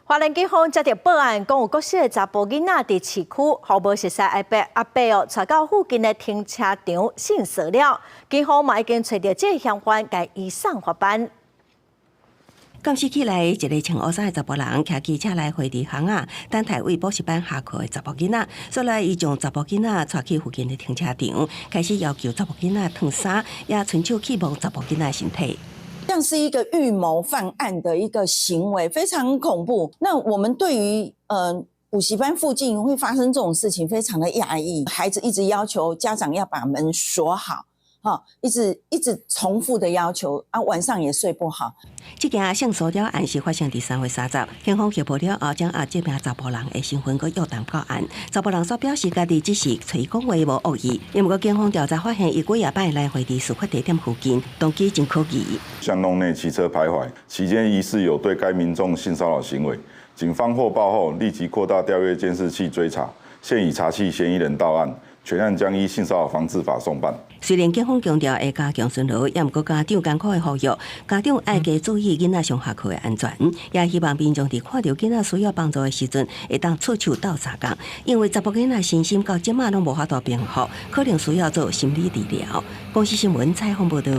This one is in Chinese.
花莲警方接到报案，讲有国小的查甫囡仔伫市区，互无熟悉阿伯带到附近的停车场性骚扰。警方嘛已经找到这个嫌犯，该移送法办。监视起来，一个穿乌衫的查甫人骑机车来回伫巷仔，等待为补习班下课的查甫囡仔。所来，伊将查甫囡仔带去附近的停车场，开始要求查甫囡仔脱衫，也伸手去摸查甫囡仔的身体。像是一个预谋犯案的一个行为，非常恐怖。那我们对于补习班附近会发生这种事情，非常的讶异。孩子一直要求家长要把门锁好，一直重复的要求啊，晚上也睡不好。这件性骚扰案是发生伫3月30日，警方接报了后，将这名查甫人的身份佮约谈报案。查甫人所表示，家己只是随讲话无恶意，因过警方调查发现，伊几夜摆来回伫事发地点附近，动机真可疑。巷弄内骑车徘徊期间，疑似有对该民众性骚扰行为。警方获报后，立即扩大调阅监视器追查，现已查缉嫌疑人到案。全案将依性骚扰防治法送办。虽然警方强调会加强巡逻，也毋过家长艰苦的呼吁，家长爱加注意囡仔上下课的安全，也希望民众伫看到囡仔需要帮助的时阵，会当出手斗相共。因为查甫囡仔身心到即马拢无法度平复，可能需要做心理治疗。公司新闻采访报道。